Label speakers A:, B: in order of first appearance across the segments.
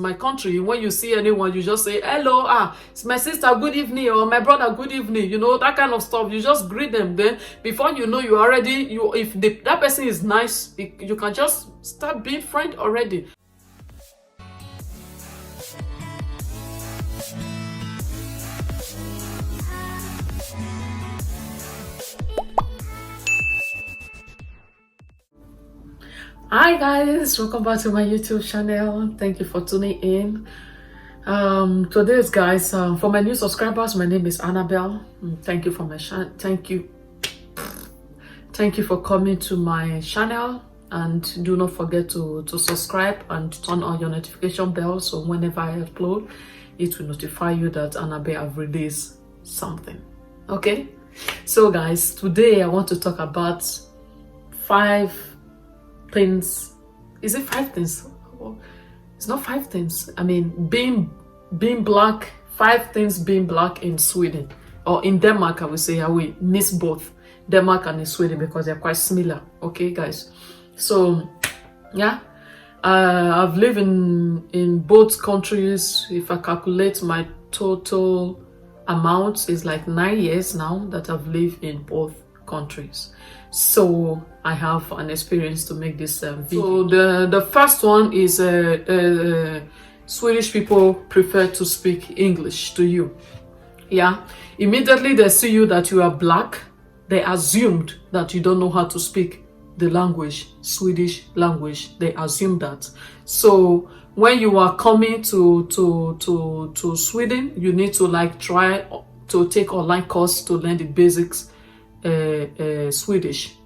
A: My country, when you see anyone, you just say hello, it's my sister, good evening, or my brother, good evening, that kind of stuff. You just greet them. Then before you know, you already, if that person is nice, you can just start being friend already. Hi guys, welcome back to my YouTube channel. Thank you for tuning in. Today's guys, for my new subscribers, my name is Annabelle. Thank you for my thank you for coming to my channel, and do not forget to subscribe and turn on your notification bell, so whenever I upload, it will notify you that Annabelle have released something. Okay, so guys, today I want to talk about 5 things. Is it 5 things? It's not 5 things. I mean, being black, 5 things being black in Sweden, or in Denmark. I would say I will miss both Denmark and in Sweden because they're quite similar. Okay guys, so yeah, I've lived in both countries. If I calculate my total amount, is like 9 years now that I've lived in both countries. So I have an experience to make this video. So the first one is Swedish people prefer to speak English to you. Yeah, immediately they see you that you are black, they assumed that you don't know how to speak the language, Swedish language. They assume that. So when you are coming to Sweden, you need to like try to take online course to learn the basics Swedish,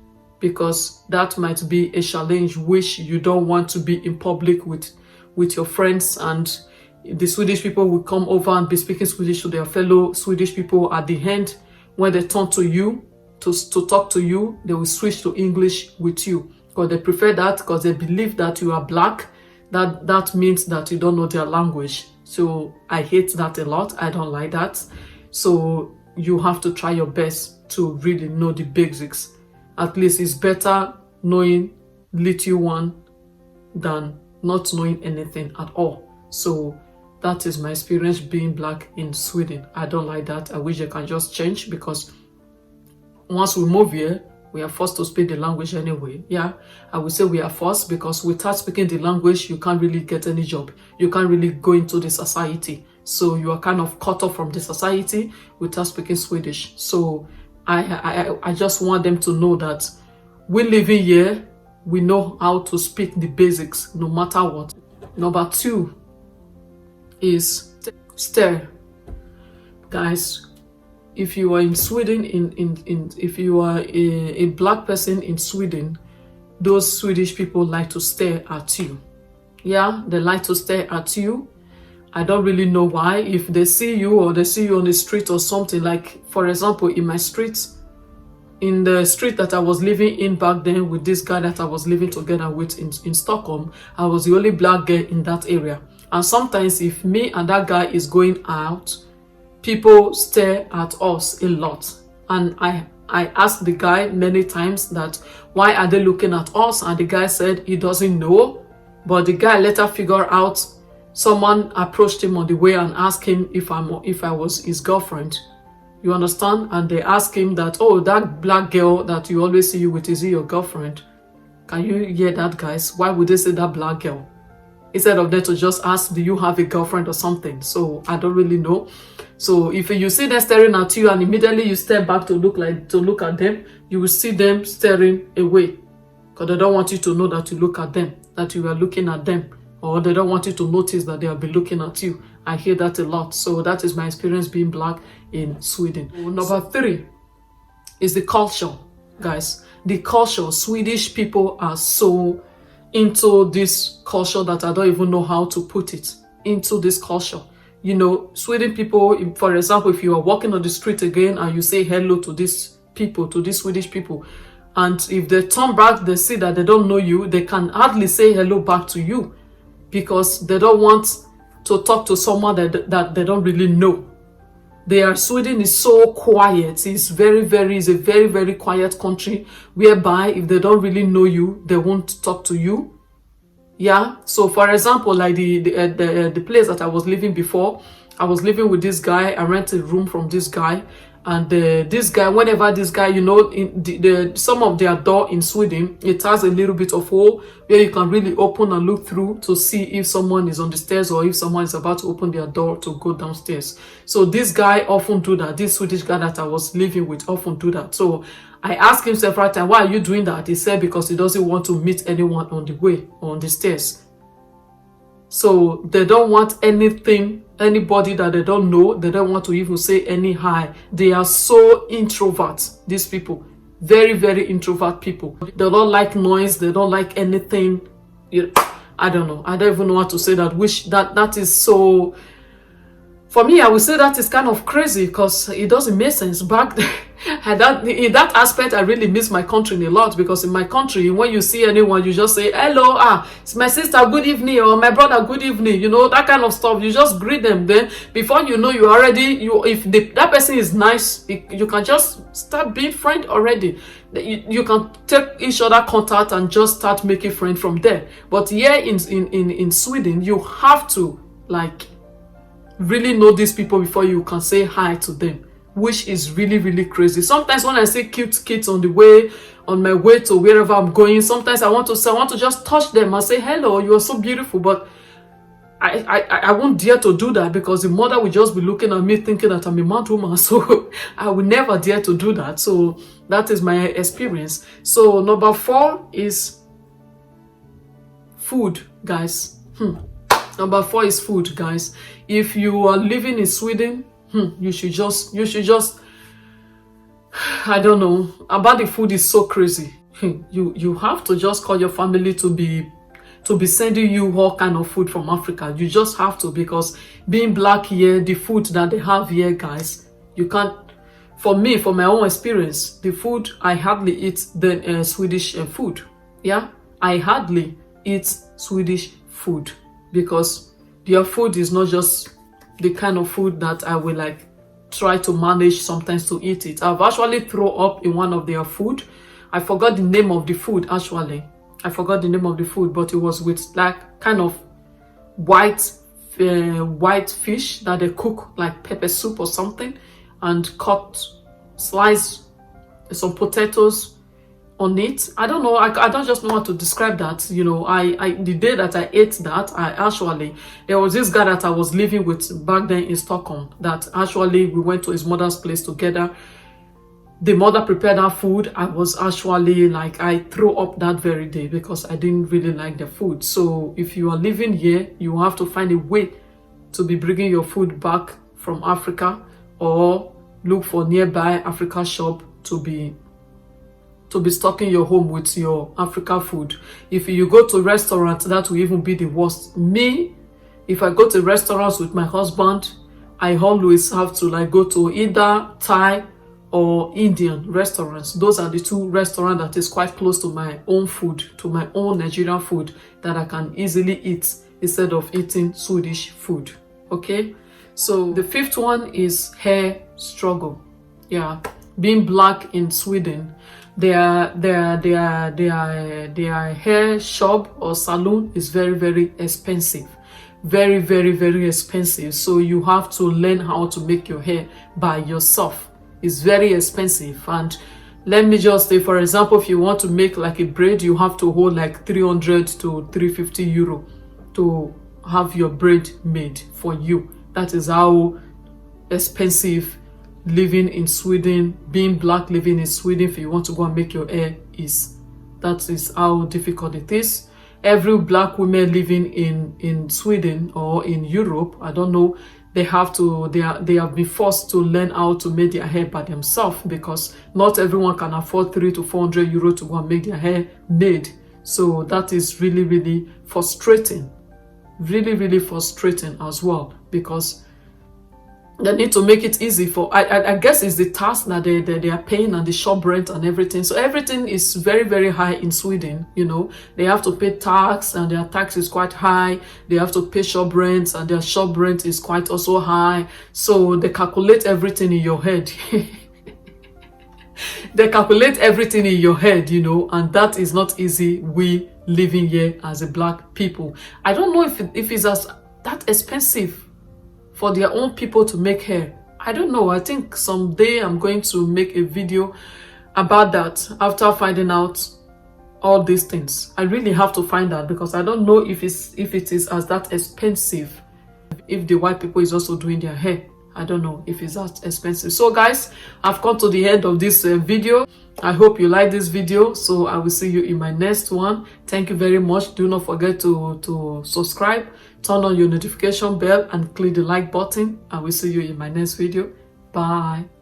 A: because that might be a challenge which you don't want to be in public with your friends, and the Swedish people will come over and be speaking Swedish to their fellow Swedish people. At the end, when they turn to you to talk to you, they will switch to English with you, because they prefer that, because they believe that you are black, that means that you don't know their language. So I hate that a lot. I don't like that. So you have to try your best to really know the basics. At least it's better knowing little one than not knowing anything at all. So that is my experience being black in Sweden. I don't like that. I wish I can just change, because once we move here, we are forced to speak the language anyway. Yeah, I would say we are forced, because without speaking the language, you can't really get any job. You can't really go into the society. So you are kind of cut off from the society without speaking Swedish. So I just want them to know that we living here, we know how to speak the basics no matter what. Number 2 is stare. Guys, if you are in Sweden, if you are a black person in Sweden, those Swedish people like to stare at you. Yeah, they like to stare at you. I don't really know why. If they see you, or they see you on the street or something, like for example in my street, in the street that I was living in back then with this guy that I was living together with in Stockholm, I was the only black girl in that area. And sometimes if me and that guy is going out, people stare at us a lot. And I asked the guy many times that why are they looking at us, and the guy said he doesn't know. But the guy later figured out. Someone approached him on the way and asked him if I was his girlfriend. You understand? And they asked him that, oh, that black girl that you always see you with, is he your girlfriend? Can you hear that, guys? Why would they say that black girl? Instead of them to just ask, do you have a girlfriend or something? So I don't really know. So if you see them staring at you and immediately you step back to look at them, you will see them staring away, because they don't want you to know that you look at them, that you are looking at them. Or they don't want you to notice that they have been looking at you. I hear that a lot. So that is my experience being black in Sweden. Number 3 is the culture, guys. The culture. Swedish people are so into this culture that I don't even know how to put it. Into this culture. You know, Sweden people, for example, if you are walking on the street again and you say hello to these people, to these Swedish people, and if they turn back, they see that they don't know you, they can hardly say hello back to you, because they don't want to talk to someone that they don't really know. Sweden is so quiet. It's a very, very quiet country, whereby if they don't really know you, they won't talk to you. Yeah. So for example, like the place that I was living before, I was living with this guy. I rented a room from this guy, and this guy, whenever this guy, you know, in some of their door in Sweden, it has a little bit of hole where you can really open and look through to see if someone is on the stairs or if someone is about to open their door to go downstairs. So this guy often do that. This Swedish guy that I was living with often do that. So I asked him several times, why are you doing that? He said because he doesn't want to meet anyone on the way or on the stairs. So they don't want anybody that they don't know. They don't want to even say any hi. They are so introvert, these people. Very, very introvert people. They don't like noise. They don't like anything. I don't know. I don't even know how to say that. That is so... For me, I would say that is kind of crazy because it doesn't make sense. Back then, in that aspect, I really miss my country a lot, because in my country, when you see anyone, you just say, hello, it's my sister, good evening, or my brother, good evening, you know, that kind of stuff. You just greet them. Then before you know, if that person is nice, you can just start being friend already. You can take each other contact and just start making friends from there. But here in Sweden, you have to like really know these people before you can say hi to them, which is really, really crazy. Sometimes when I see cute kids on my way to wherever I'm going, sometimes I want to just touch them and say, hello, you are so beautiful. But I won't dare to do that, because the mother will just be looking at me thinking that I'm a mad woman. So I will never dare to do that. So that is my experience. So number 4 is food, guys. Number 4 is food, guys. If you are living in Sweden, you should just I don't know about the food is so crazy. You have to just call your family to be sending you all kind of food from Africa. You just have to, because being black here, the food that they have here, guys, you can't. For me, for my own experience, the food, I hardly eat the Swedish food. Yeah, I hardly eat Swedish food, because their food is not just the kind of food that I will like try to manage sometimes to eat it. I've actually thrown up in one of their food. I forgot the name of the food actually. I forgot the name of the food, but it was with like kind of white fish that they cook like pepper soup or something, and slice some potatoes on it. I don't know. I don't just know how to describe that. You know, the day that I ate that, there was this guy that I was living with back then in Stockholm, that actually we went to his mother's place together. The mother prepared our food. I was actually like, I threw up that very day because I didn't really like the food. So if you are living here, you have to find a way to be bringing your food back from Africa, or look for nearby Africa shop to be stocking your home with your Africa food. If you go to restaurants, that will even be the worst. Me, if I go to restaurants with my husband, I always have to like go to either Thai or Indian restaurants. Those are the 2 restaurants that is quite close to my own food, to my own Nigerian food, that I can easily eat instead of eating Swedish food. Okay, so the 5th one is hair struggle. Yeah, being black in Sweden, their hair shop or salon is very, very expensive. Very, very, very expensive. So you have to learn how to make your hair by yourself. It's very expensive. And let me just say, for example, if you want to make like a braid, you have to hold like 300 to 350 euro to have your braid made for you. That is how expensive living in Sweden, being black living in Sweden, if you want to go and make your hair is. That is how difficult it is. Every black woman living in Sweden or in Europe, I don't know, they have been forced to learn how to make their hair by themselves, because not everyone can afford 300 to 400 euro to go and make their hair made. So that is really, really frustrating. Really, really frustrating as well, because they need to make it easy for, I guess it's the tax that they are paying, and the shop rent and everything. So everything is very, very high in Sweden. You know, they have to pay tax, and their tax is quite high. They have to pay shop rent, and their shop rent is quite also high. So they calculate everything in your head. They calculate everything in your head, you know, and that is not easy. We living here as a black people. I don't know if it's as that expensive for their own people to make hair. I don't know. I think someday I'm going to make a video about that after finding out all these things. I really have to find out, because I don't know if it is as that expensive. If the white people is also doing their hair, I don't know if it's that expensive. So guys, I've come to the end of this video. I hope you like this video. So I will see you in my next one. Thank you very much. Do not forget to subscribe, turn on your notification bell, and click the like button. I will see you in my next video. Bye.